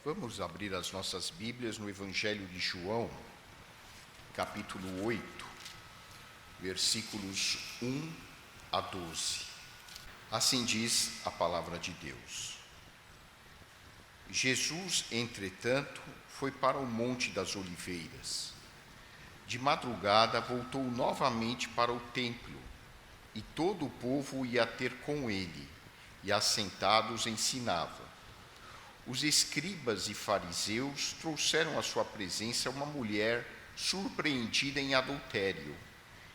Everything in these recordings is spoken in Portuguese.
Vamos abrir as nossas Bíblias no Evangelho de João, capítulo 8, versículos 1 a 12. Assim diz a palavra de Deus. Jesus, entretanto, foi para o Monte das Oliveiras. De madrugada voltou novamente para o templo, e todo o povo ia ter com ele, e assentados ensinava. Os escribas e fariseus trouxeram à sua presença uma mulher surpreendida em adultério,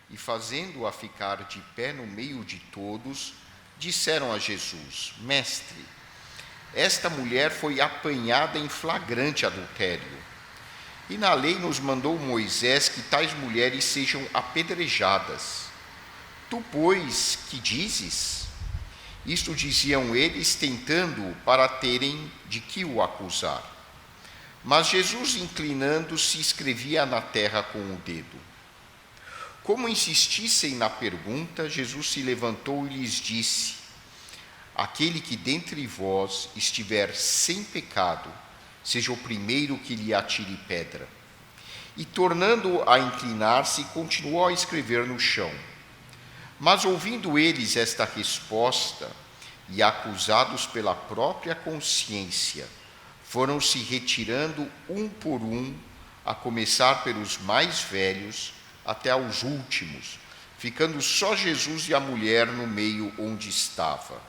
e fazendo-a ficar de pé no meio de todos, disseram a Jesus: Mestre, esta mulher foi apanhada em flagrante adultério, e na lei nos mandou Moisés que tais mulheres sejam apedrejadas. Tu, pois, que dizes? Isto diziam eles, tentando-o para terem de que o acusar. Mas Jesus, inclinando-se, escrevia na terra com o dedo. Como insistissem na pergunta, Jesus se levantou e lhes disse: Aquele que dentre vós estiver sem pecado, seja o primeiro que lhe atire pedra. E, tornando a inclinar-se, continuou a escrever no chão. Mas, ouvindo eles esta resposta, e acusados pela própria consciência, foram se retirando um por um, a começar pelos mais velhos até aos últimos, ficando só Jesus e a mulher no meio onde estava.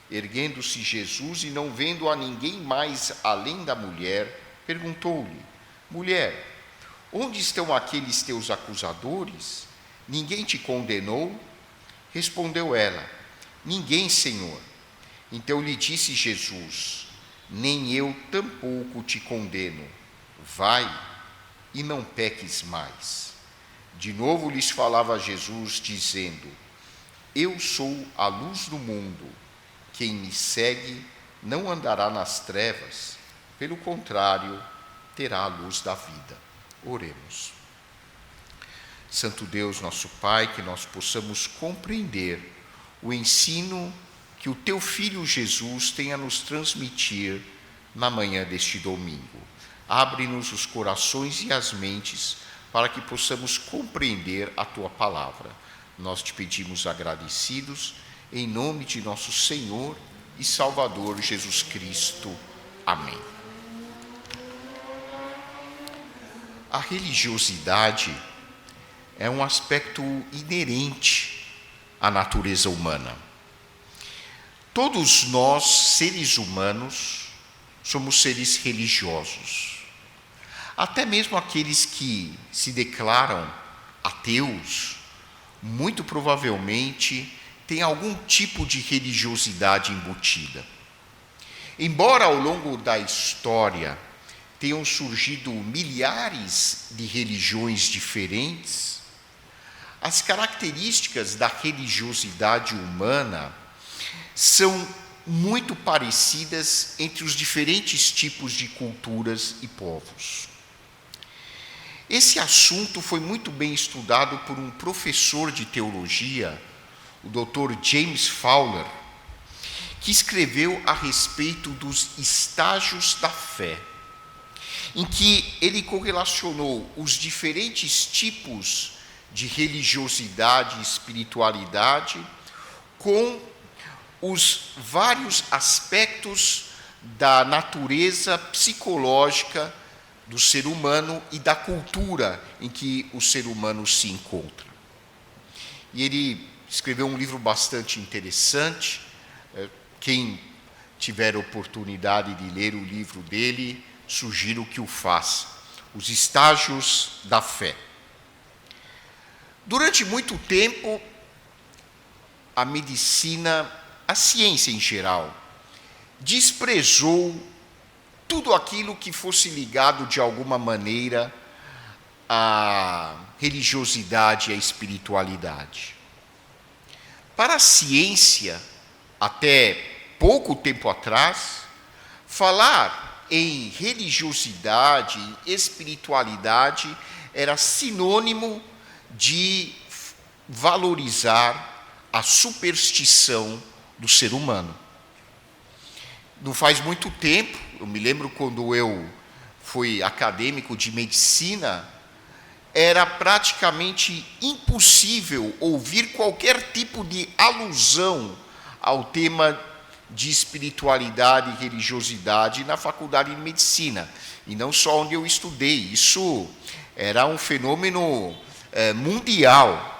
Erguendo-se Jesus e não vendo a ninguém mais além da mulher, perguntou-lhe: Mulher, onde estão aqueles teus acusadores? Ninguém te condenou? Respondeu ela: Ninguém, Senhor. Então lhe disse Jesus: Nem eu tampouco te condeno. Vai e não peques mais. De novo lhes falava Jesus, dizendo: Eu sou a luz do mundo. Quem me segue não andará nas trevas, pelo contrário, terá a luz da vida. Oremos. Santo Deus, nosso Pai, que nós possamos compreender o ensino que o Teu Filho Jesus tem a nos transmitir na manhã deste domingo. Abre-nos os corações e as mentes para que possamos compreender a Tua palavra. Nós te pedimos agradecidos, em nome de nosso Senhor e Salvador Jesus Cristo. Amém. A religiosidade é um aspecto inerente à natureza humana. Todos nós, seres humanos, somos seres religiosos. Até mesmo aqueles que se declaram ateus, muito provavelmente têm algum tipo de religiosidade embutida. Embora ao longo da história tenham surgido milhares de religiões diferentes, as características da religiosidade humana são muito parecidas entre os diferentes tipos de culturas e povos. Esse assunto foi muito bem estudado por um professor de teologia, o Dr. James Fowler, que escreveu a respeito dos estágios da fé, em que ele correlacionou os diferentes tipos de religiosidade e espiritualidade com os vários aspectos da natureza psicológica do ser humano e da cultura em que o ser humano se encontra. E ele escreveu um livro bastante interessante. Quem tiver oportunidade de ler o livro dele, sugiro que o faça. Os estágios da fé. Durante muito tempo, a medicina, a ciência em geral, desprezou tudo aquilo que fosse ligado de alguma maneira à religiosidade e à espiritualidade. Para a ciência, até pouco tempo atrás, falar em religiosidade e espiritualidade era sinônimo de valorizar a superstição do ser humano. Não faz muito tempo, eu me lembro quando eu fui acadêmico de medicina, era praticamente impossível ouvir qualquer tipo de alusão ao tema de espiritualidade e religiosidade na faculdade de medicina. E não só onde eu estudei, isso era um fenômeno mundial.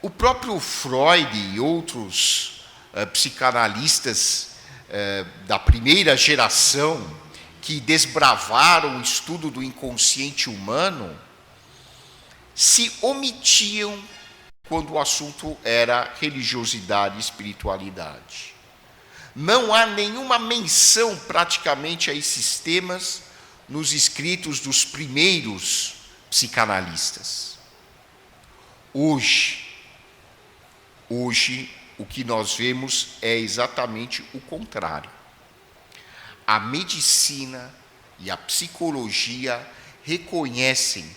O próprio Freud e outros psicanalistas da primeira geração que desbravaram o estudo do inconsciente humano se omitiam quando o assunto era religiosidade e espiritualidade. Não há nenhuma menção praticamente a esses temas nos escritos dos primeiros psicanalistas. Hoje, o que nós vemos é exatamente o contrário. A medicina e a psicologia reconhecem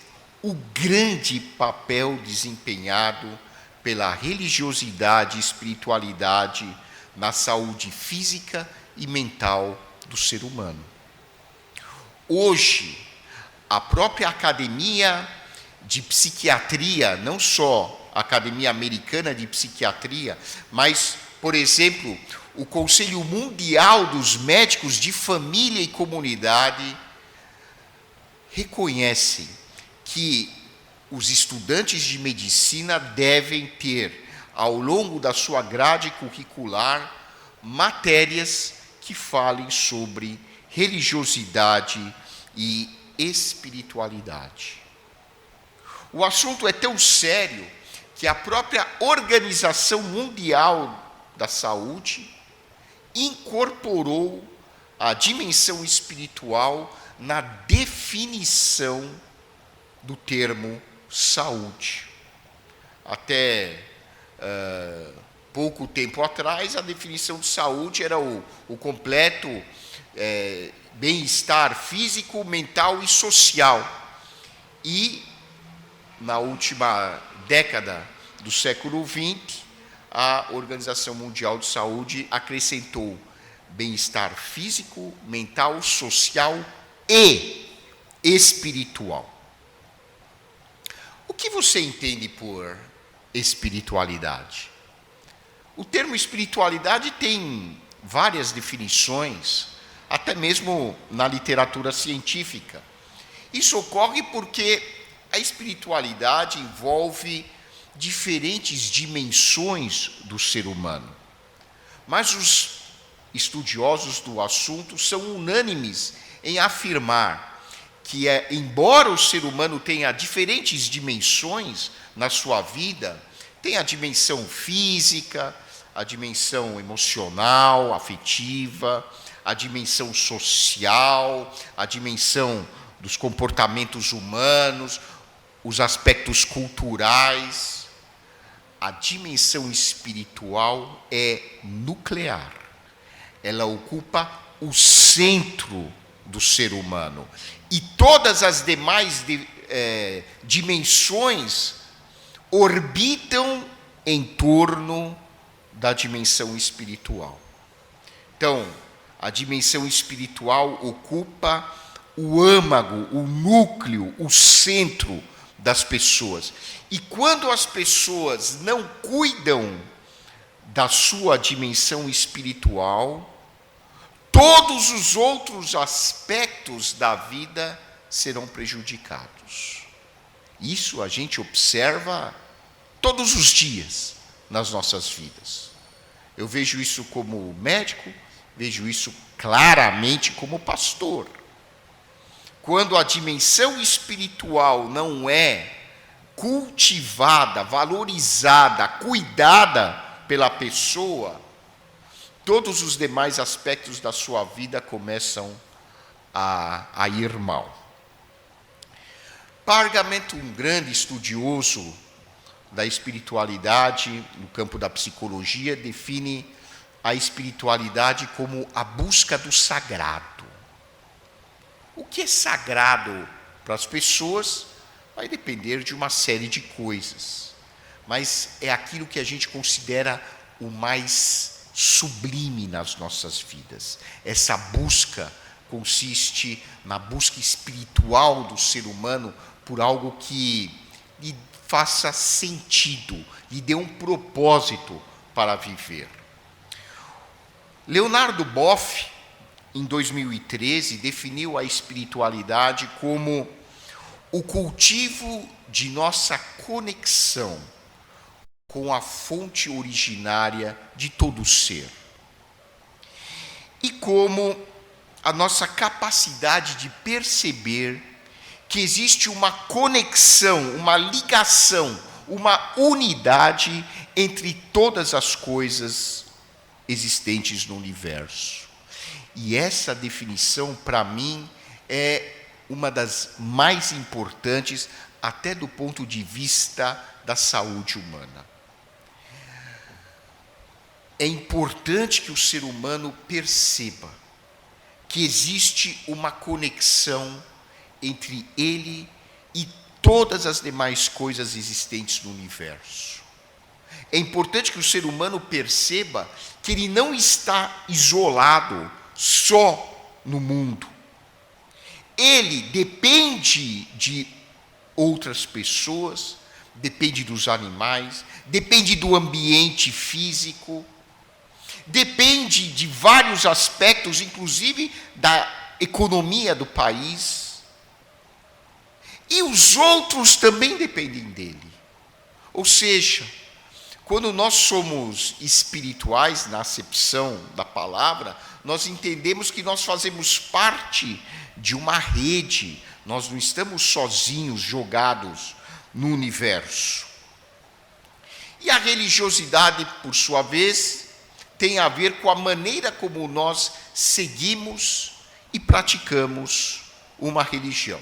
o grande papel desempenhado pela religiosidade e espiritualidade na saúde física e mental do ser humano. Hoje, a própria Academia de Psiquiatria, não só a Academia Americana de Psiquiatria, mas, por exemplo, o Conselho Mundial dos Médicos de Família e Comunidade reconhecem que os estudantes de medicina devem ter, ao longo da sua grade curricular, matérias que falem sobre religiosidade e espiritualidade. O assunto é tão sério que a própria Organização Mundial da Saúde incorporou a dimensão espiritual na definição do termo saúde. Até pouco tempo atrás, a definição de saúde era o completo bem-estar físico, mental e social. E, na última década do século XX, a Organização Mundial de Saúde acrescentou bem-estar físico, mental, social e espiritual. O que você entende por espiritualidade? O termo espiritualidade tem várias definições, até mesmo na literatura científica. Isso ocorre porque a espiritualidade envolve diferentes dimensões do ser humano. Mas os estudiosos do assunto são unânimes em afirmar que, embora o ser humano tenha diferentes dimensões na sua vida, tem a dimensão física, a dimensão emocional, afetiva, a dimensão social, a dimensão dos comportamentos humanos, os aspectos culturais. A dimensão espiritual é nuclear. Ela ocupa o centro do ser humano. E todas as demais dimensões orbitam em torno da dimensão espiritual. Então, a dimensão espiritual ocupa o âmago, o núcleo, o centro das pessoas. E quando as pessoas não cuidam da sua dimensão espiritual, todos os outros aspectos da vida serão prejudicados. Isso a gente observa todos os dias nas nossas vidas. Eu vejo isso como médico, vejo isso claramente como pastor. Quando a dimensão espiritual não é cultivada, valorizada, cuidada pela pessoa, todos os demais aspectos da sua vida começam a ir mal. Pargamento, um grande estudioso da espiritualidade no campo da psicologia, define a espiritualidade como a busca do sagrado. O que é sagrado para as pessoas vai depender de uma série de coisas, mas é aquilo que a gente considera o mais sublime nas nossas vidas. Essa busca consiste na busca espiritual do ser humano por algo que lhe faça sentido, lhe dê um propósito para viver. Leonardo Boff, em 2013, definiu a espiritualidade como o cultivo de nossa conexão com a fonte originária de todo ser. E como a nossa capacidade de perceber que existe uma conexão, uma ligação, uma unidade entre todas as coisas existentes no universo. E essa definição, para mim, é uma das mais importantes, até do ponto de vista da saúde humana. É importante que o ser humano perceba que existe uma conexão entre ele e todas as demais coisas existentes no universo. É importante que o ser humano perceba que ele não está isolado só no mundo. Ele depende de outras pessoas, depende dos animais, depende do ambiente físico, depende de vários aspectos, inclusive da economia do país. E os outros também dependem dele. Ou seja, quando nós somos espirituais, na acepção da palavra, nós entendemos que nós fazemos parte de uma rede, nós não estamos sozinhos, jogados no universo. E a religiosidade, por sua vez, tem a ver com a maneira como nós seguimos e praticamos uma religião.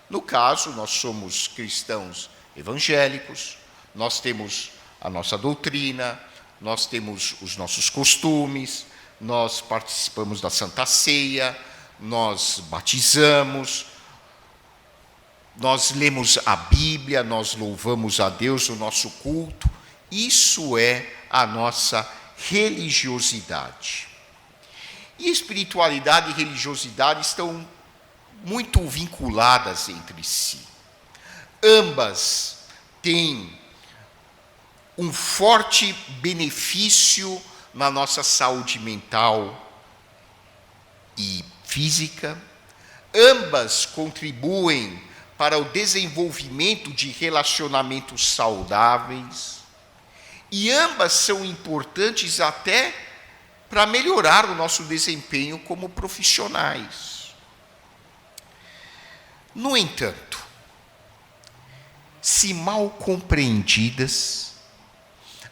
No caso, nós somos cristãos evangélicos, nós temos a nossa doutrina, nós temos os nossos costumes, nós participamos da Santa Ceia, nós batizamos, nós lemos a Bíblia, nós louvamos a Deus no nosso culto. Isso é a nossa religiosidade. E espiritualidade e religiosidade estão muito vinculadas entre si. Ambas têm um forte benefício na nossa saúde mental e física. Ambas contribuem para o desenvolvimento de relacionamentos saudáveis. E ambas são importantes até para melhorar o nosso desempenho como profissionais. No entanto, se mal compreendidas,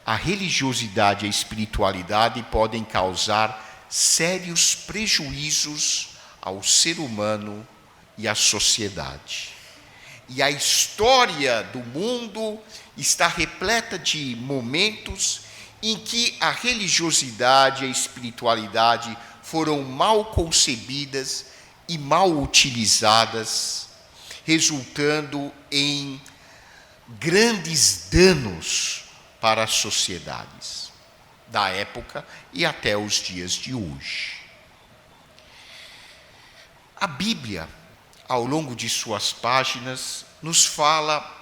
a religiosidade e a espiritualidade podem causar sérios prejuízos ao ser humano e à sociedade. E a história do mundo está repleta de momentos em que a religiosidade e a espiritualidade foram mal concebidas e mal utilizadas, resultando em grandes danos para as sociedades da época e até os dias de hoje. A Bíblia, ao longo de suas páginas, nos fala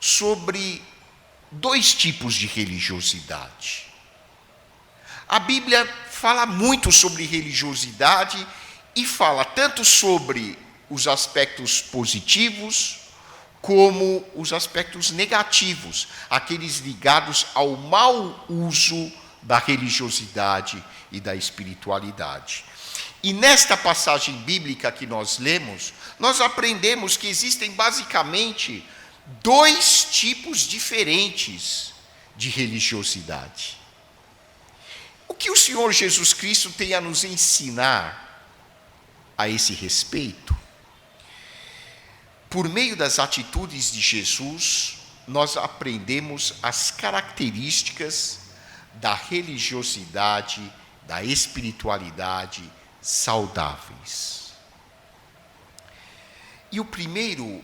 sobre dois tipos de religiosidade. A Bíblia fala muito sobre religiosidade e fala tanto sobre os aspectos positivos como os aspectos negativos, aqueles ligados ao mau uso da religiosidade e da espiritualidade. E nesta passagem bíblica que nós lemos, nós aprendemos que existem basicamente dois tipos diferentes de religiosidade. O que o Senhor Jesus Cristo tem a nos ensinar a esse respeito? Por meio das atitudes de Jesus, nós aprendemos as características da religiosidade, da espiritualidade saudáveis. E o primeiro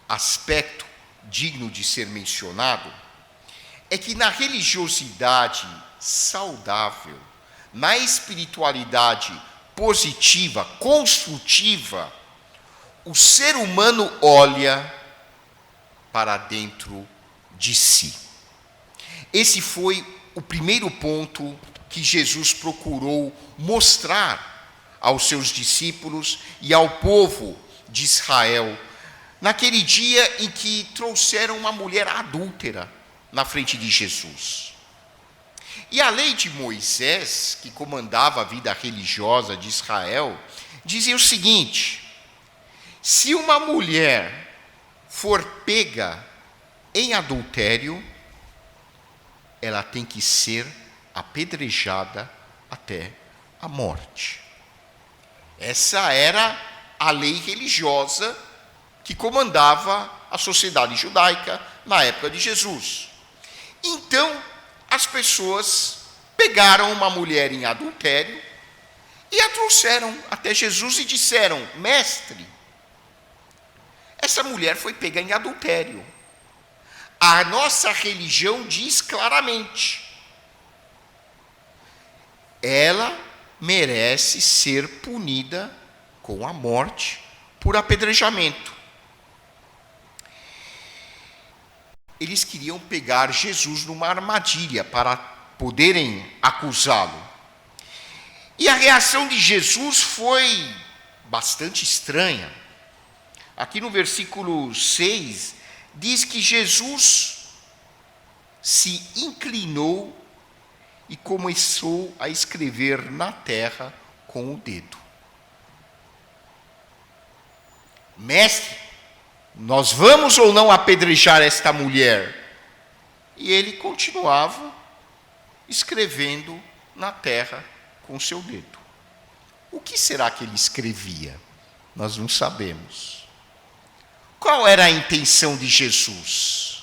aspecto digno de ser mencionado é que na religiosidade saudável, na espiritualidade positiva, construtiva, o ser humano olha para dentro de si. Esse foi o primeiro ponto que Jesus procurou mostrar aos seus discípulos e ao povo de Israel, naquele dia em que trouxeram uma mulher adúltera na frente de Jesus. E a lei de Moisés, que comandava a vida religiosa de Israel, dizia o seguinte: se uma mulher for pega em adultério, ela tem que ser apedrejada até a morte. Essa era a lei religiosa que comandava a sociedade judaica na época de Jesus. Então, as pessoas pegaram uma mulher em adultério e a trouxeram até Jesus e disseram: mestre, essa mulher foi pega em adultério. A nossa religião diz claramente: ela merece ser punida com a morte por apedrejamento. Eles queriam pegar Jesus numa armadilha para poderem acusá-lo. E a reação de Jesus foi bastante estranha. Aqui no versículo 6, diz que Jesus se inclinou e começou a escrever na terra com o dedo. Mestre, nós vamos ou não apedrejar esta mulher? E ele continuava escrevendo na terra com seu dedo. O que será que ele escrevia? Nós não sabemos. Qual era a intenção de Jesus?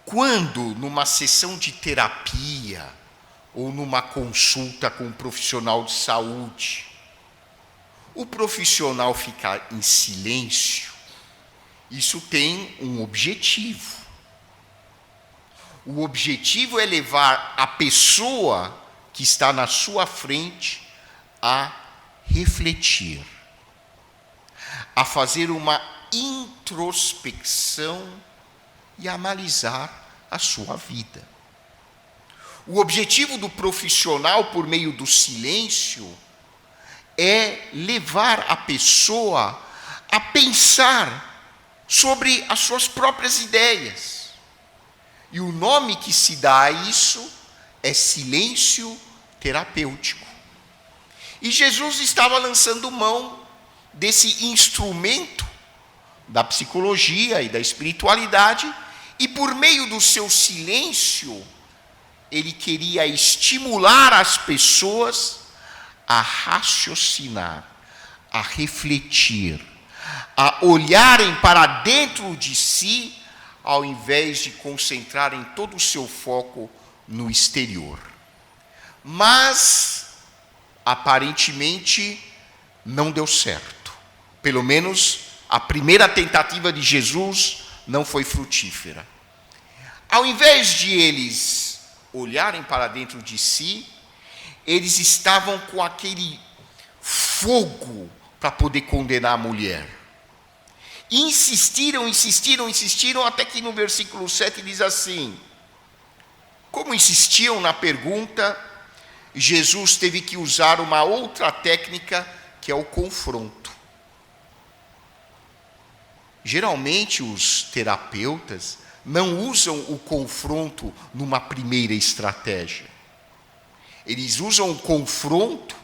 Quando, numa sessão de terapia ou numa consulta com um profissional de saúde, o profissional fica em silêncio, isso tem um objetivo. O objetivo é levar a pessoa que está na sua frente a refletir, a fazer uma introspecção e analisar a sua vida. O objetivo do profissional, por meio do silêncio, é levar a pessoa a pensar sobre as suas próprias ideias. E o nome que se dá a isso é silêncio terapêutico. E Jesus estava lançando mão desse instrumento da psicologia e da espiritualidade, e por meio do seu silêncio, ele queria estimular as pessoas a raciocinar, a refletir, a olharem para dentro de si, ao invés de concentrarem todo o seu foco no exterior. Mas, aparentemente, não deu certo. Pelo menos, a primeira tentativa de Jesus não foi frutífera. Ao invés de eles olharem para dentro de si, eles estavam com aquele fogo para poder condenar a mulher. E insistiram, até que no versículo 7 diz assim: como insistiam na pergunta, Jesus teve que usar uma outra técnica, que é o confronto. Geralmente os terapeutas não usam o confronto numa primeira estratégia. Eles usam o confronto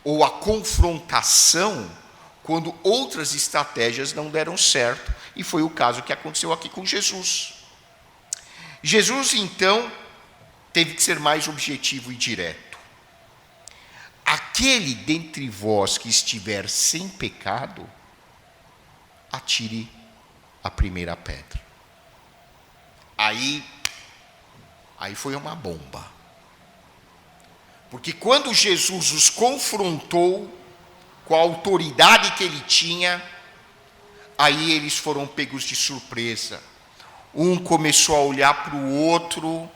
ou a confrontação quando outras estratégias não deram certo, e foi o caso que aconteceu aqui com Jesus. Jesus, então, teve que ser mais objetivo e direto. Aquele dentre vós que estiver sem pecado, atire a primeira pedra. Aí foi uma bomba. Porque quando Jesus os confrontou com a autoridade que ele tinha, aí eles foram pegos de surpresa. Um começou a olhar para o outro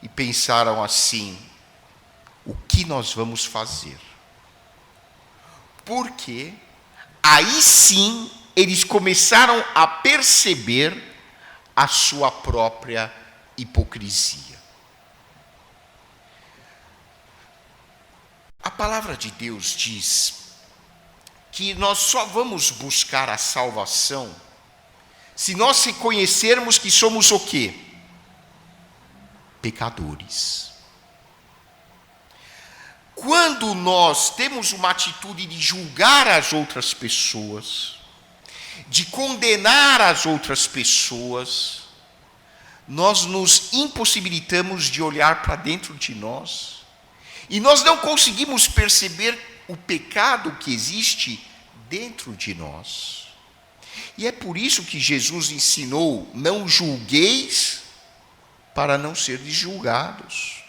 e pensaram assim: o que nós vamos fazer? Porque aí sim eles começaram a perceber a sua própria hipocrisia. A palavra de Deus diz que nós só vamos buscar a salvação se nós reconhecermos que somos o quê? Pecadores. Quando nós temos uma atitude de julgar as outras pessoas, de condenar as outras pessoas, nós nos impossibilitamos de olhar para dentro de nós e nós não conseguimos perceber o pecado que existe dentro de nós. E é por isso que Jesus ensinou: não julgueis para não seres julgados.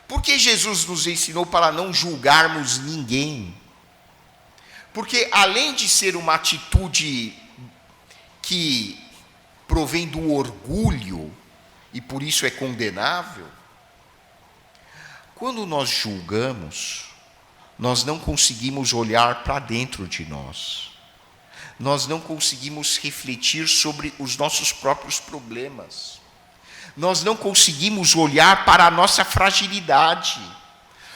Por que Jesus nos ensinou para não julgarmos ninguém? Porque além de ser uma atitude que provém do orgulho, e por isso é condenável, quando nós julgamos, nós não conseguimos olhar para dentro de nós. Nós não conseguimos refletir sobre os nossos próprios problemas. Nós não conseguimos olhar para a nossa fragilidade.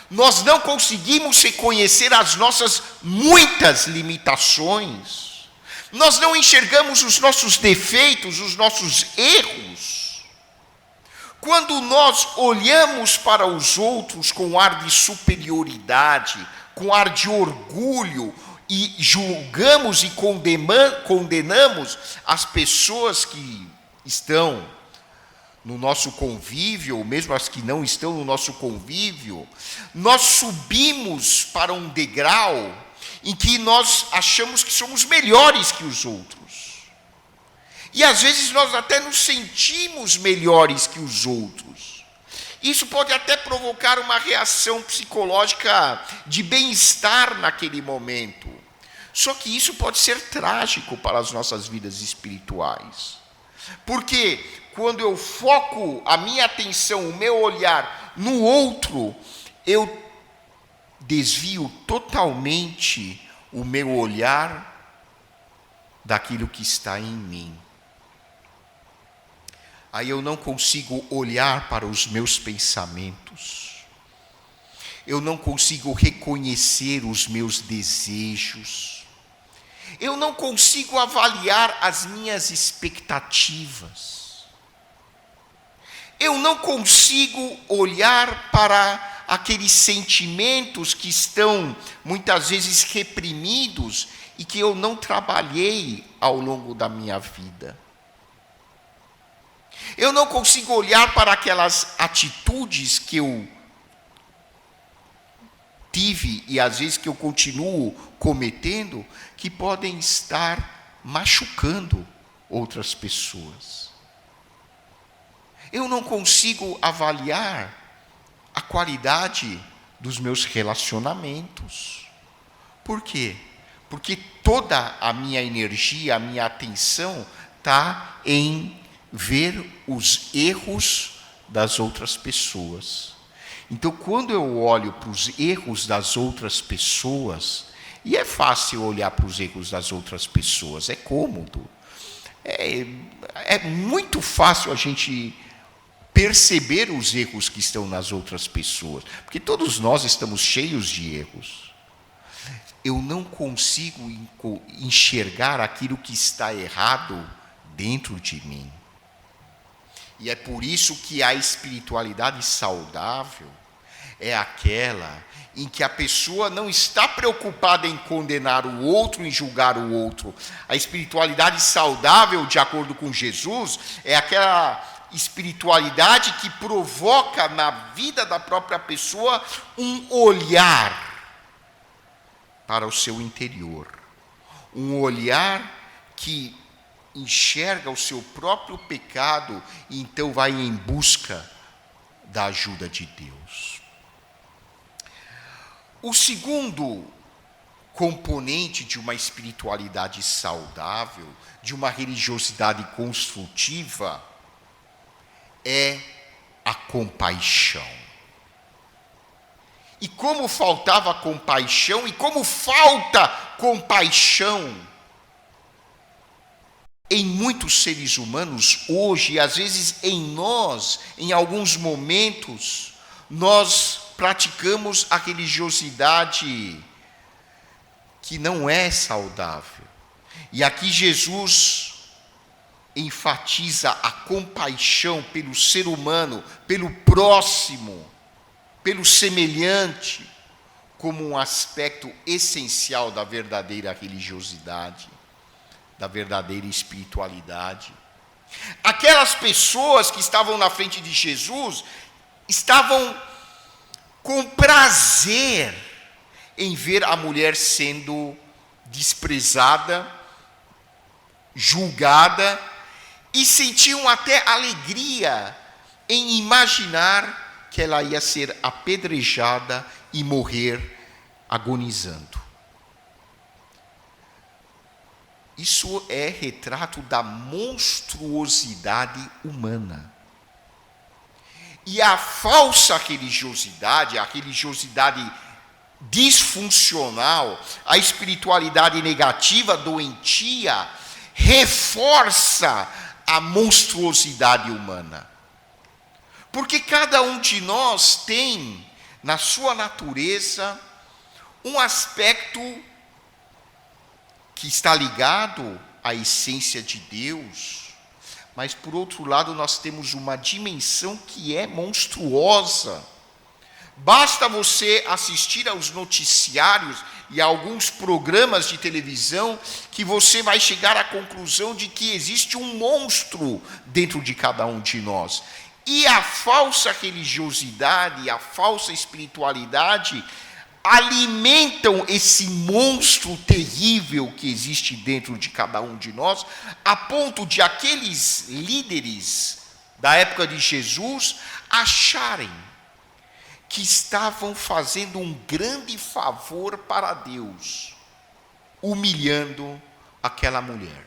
Nós não conseguimos reconhecer as nossas muitas limitações. Nós não enxergamos os nossos defeitos, os nossos erros. Quando nós olhamos para os outros com ar de superioridade, com ar de orgulho, e julgamos e condenamos as pessoas que estão no nosso convívio, ou mesmo as que não estão no nosso convívio, nós subimos para um degrau em que nós achamos que somos melhores que os outros. E às vezes nós até nos sentimos melhores que os outros. Isso pode até provocar uma reação psicológica de bem-estar naquele momento. Só que isso pode ser trágico para as nossas vidas espirituais. Porque quando eu foco a minha atenção, o meu olhar no outro, eu desvio totalmente o meu olhar daquilo que está em mim. Aí eu não consigo olhar para os meus pensamentos. Eu não consigo reconhecer os meus desejos. Eu não consigo avaliar as minhas expectativas. Eu não consigo olhar para aqueles sentimentos que estão muitas vezes reprimidos e que eu não trabalhei ao longo da minha vida. Eu não consigo olhar para aquelas atitudes que eu tive e às vezes que eu continuo cometendo, que podem estar machucando outras pessoas. Eu não consigo avaliar a qualidade dos meus relacionamentos. Por quê? Porque toda a minha energia, a minha atenção está em ver os erros das outras pessoas. Então, quando eu olho para os erros das outras pessoas, e é fácil olhar para os erros das outras pessoas, é cômodo. É muito fácil a gente perceber os erros que estão nas outras pessoas, porque todos nós estamos cheios de erros. Eu não consigo enxergar aquilo que está errado dentro de mim. E é por isso que a espiritualidade saudável é aquela em que a pessoa não está preocupada em condenar o outro, em julgar o outro. A espiritualidade saudável, de acordo com Jesus, é aquela espiritualidade que provoca na vida da própria pessoa um olhar para o seu interior. Um olhar que enxerga o seu próprio pecado e então vai em busca da ajuda de Deus. O segundo componente de uma espiritualidade saudável, de uma religiosidade construtiva, é a compaixão. E como faltava compaixão, e como falta compaixão em muitos seres humanos hoje, e às vezes em nós, em alguns momentos, nós praticamos a religiosidade que não é saudável. E aqui Jesus enfatiza a compaixão pelo ser humano, pelo próximo, pelo semelhante, como um aspecto essencial da verdadeira religiosidade, da verdadeira espiritualidade. Aquelas pessoas que estavam na frente de Jesus estavam com prazer em ver a mulher sendo desprezada, julgada, e sentiam até alegria em imaginar que ela ia ser apedrejada e morrer agonizando. Isso é retrato da monstruosidade humana. E a falsa religiosidade, a religiosidade disfuncional, a espiritualidade negativa, doentia, reforça a monstruosidade humana. Porque cada um de nós tem, na sua natureza, um aspecto que está ligado à essência de Deus, mas, por outro lado, nós temos uma dimensão que é monstruosa. Basta você assistir aos noticiários e a alguns programas de televisão que você vai chegar à conclusão de que existe um monstro dentro de cada um de nós. E a falsa religiosidade, a falsa espiritualidade alimentam esse monstro terrível que existe dentro de cada um de nós, a ponto de aqueles líderes da época de Jesus acharem que estavam fazendo um grande favor para Deus, humilhando aquela mulher.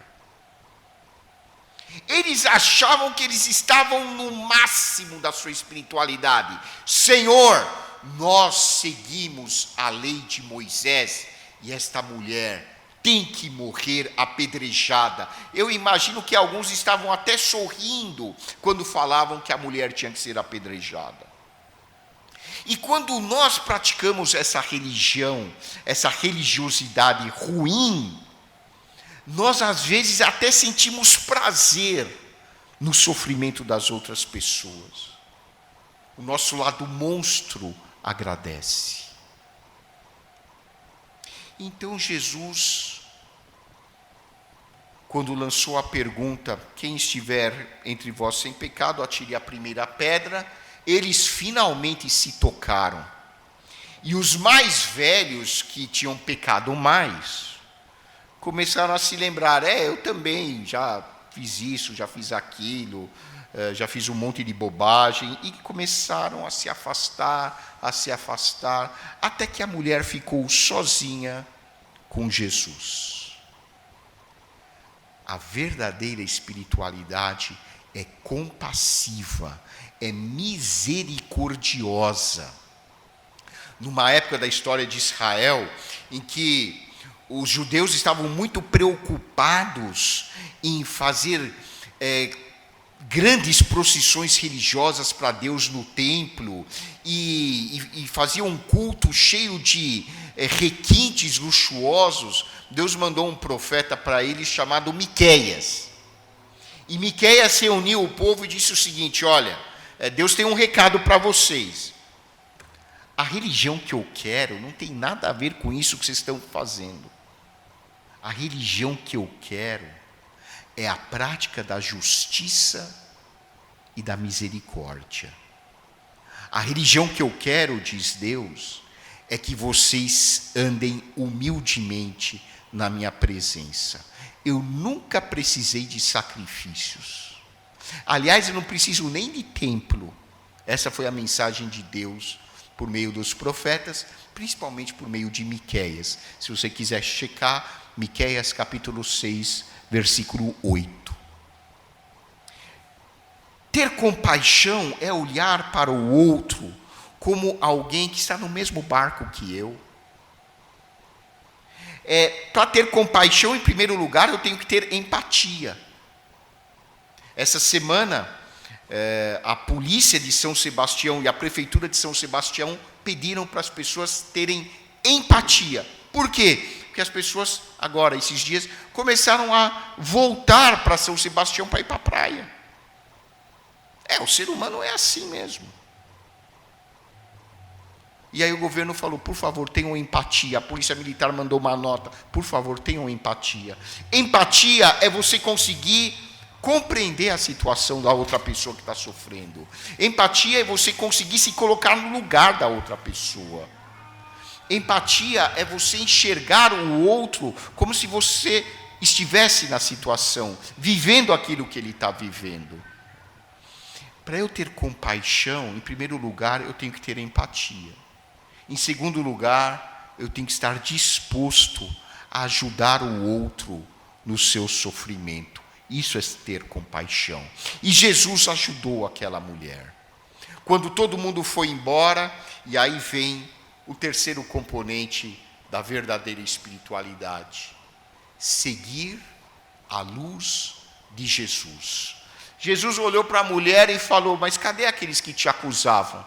Eles achavam que eles estavam no máximo da sua espiritualidade. Senhor, nós seguimos a lei de Moisés e esta mulher tem que morrer apedrejada. Eu imagino que alguns estavam até sorrindo quando falavam que a mulher tinha que ser apedrejada. E quando nós praticamos essa religião, essa religiosidade ruim, nós às vezes até sentimos prazer no sofrimento das outras pessoas. O nosso lado monstro agradece. Então Jesus, quando lançou a pergunta, quem estiver entre vós sem pecado, atire a primeira pedra, eles finalmente se tocaram. E os mais velhos, que tinham pecado mais, começaram a se lembrar, eu também já fiz isso, já fiz aquilo, já fiz um monte de bobagem, e começaram a se afastar, até que a mulher ficou sozinha com Jesus. A verdadeira espiritualidade é compassiva, é misericordiosa. Numa época da história de Israel, em que os judeus estavam muito preocupados em fazer grandes procissões religiosas para Deus no templo, e faziam um culto cheio de requintes luxuosos. Deus mandou um profeta para eles chamado Miqueias. E Miqueias reuniu o povo e disse o seguinte: olha, Deus tem um recado para vocês. A religião que eu quero não tem nada a ver com isso que vocês estão fazendo. A religião que eu quero é a prática da justiça e da misericórdia. A religião que eu quero, diz Deus, é que vocês andem humildemente na minha presença. Eu nunca precisei de sacrifícios. Aliás, eu não preciso nem de templo. Essa foi a mensagem de Deus por meio dos profetas, principalmente por meio de Miqueias. Se você quiser checar, Miqueias capítulo 6, versículo 8. Ter compaixão é olhar para o outro como alguém que está no mesmo barco que eu. Para ter compaixão, em primeiro lugar, eu tenho que ter empatia. Essa semana, a polícia de São Sebastião e a prefeitura de São Sebastião pediram para as pessoas terem empatia. Por quê? Porque as pessoas, agora, esses dias, começaram a voltar para São Sebastião para ir para a praia. O ser humano é assim mesmo. E aí o governo falou, por favor, tenham empatia. A polícia militar mandou uma nota, por favor, tenham empatia. Empatia é você conseguir compreender a situação da outra pessoa que está sofrendo. Empatia é você conseguir se colocar no lugar da outra pessoa. Empatia é você enxergar o outro como se você estivesse na situação, vivendo aquilo que ele está vivendo. Para eu ter compaixão, em primeiro lugar, eu tenho que ter empatia. Em segundo lugar, eu tenho que estar disposto a ajudar o outro no seu sofrimento. Isso é ter compaixão. E Jesus ajudou aquela mulher. Quando todo mundo foi embora, e aí vem o terceiro componente da verdadeira espiritualidade: seguir a luz de Jesus. Jesus olhou para a mulher e falou, mas cadê aqueles que te acusavam?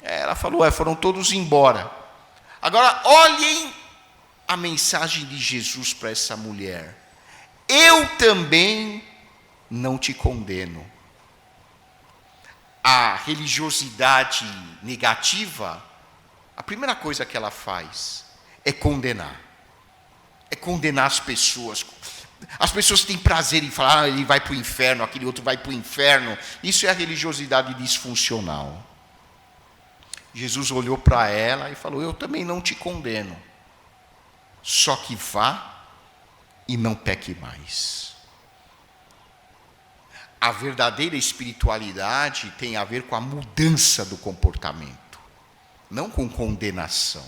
Ela falou, foram todos embora. Agora, olhem a mensagem de Jesus para essa mulher. Eu também não te condeno. A religiosidade negativa, a primeira coisa que ela faz é condenar. É condenar as pessoas. As pessoas têm prazer em falar, ele vai para o inferno, aquele outro vai para o inferno. Isso é a religiosidade disfuncional. Jesus olhou para ela e falou, eu também não te condeno. Só que vá e não peque mais. A verdadeira espiritualidade tem a ver com a mudança do comportamento, não com condenação.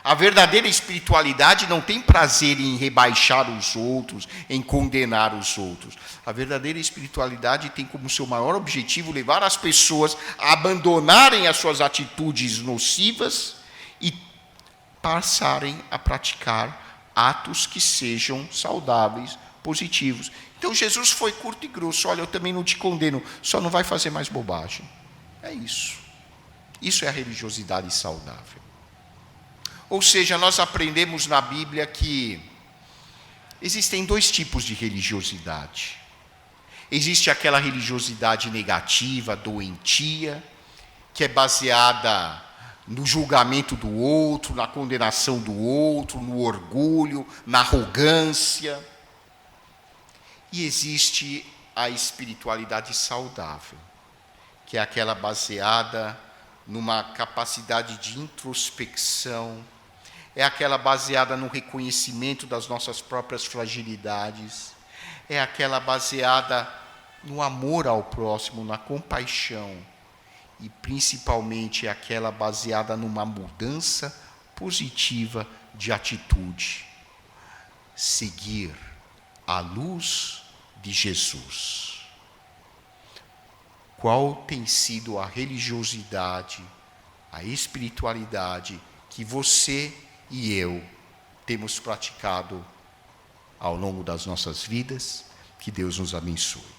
A verdadeira espiritualidade não tem prazer em rebaixar os outros, em condenar os outros. A verdadeira espiritualidade tem como seu maior objetivo levar as pessoas a abandonarem as suas atitudes nocivas e passarem a praticar atos que sejam saudáveis, positivos. Então Jesus foi curto e grosso. Olha, eu também não te condeno, só não vai fazer mais bobagem. É isso. Isso é a religiosidade saudável. Ou seja, nós aprendemos na Bíblia que existem dois tipos de religiosidade. Existe aquela religiosidade negativa, doentia, que é baseada no julgamento do outro, na condenação do outro, no orgulho, na arrogância. E existe a espiritualidade saudável, que é aquela baseada numa capacidade de introspecção, é aquela baseada no reconhecimento das nossas próprias fragilidades, é aquela baseada no amor ao próximo, na compaixão, e principalmente é aquela baseada numa mudança positiva de atitude. Seguir a luz de Jesus. Qual tem sido a religiosidade, a espiritualidade que você e eu temos praticado ao longo das nossas vidas? Que Deus nos abençoe.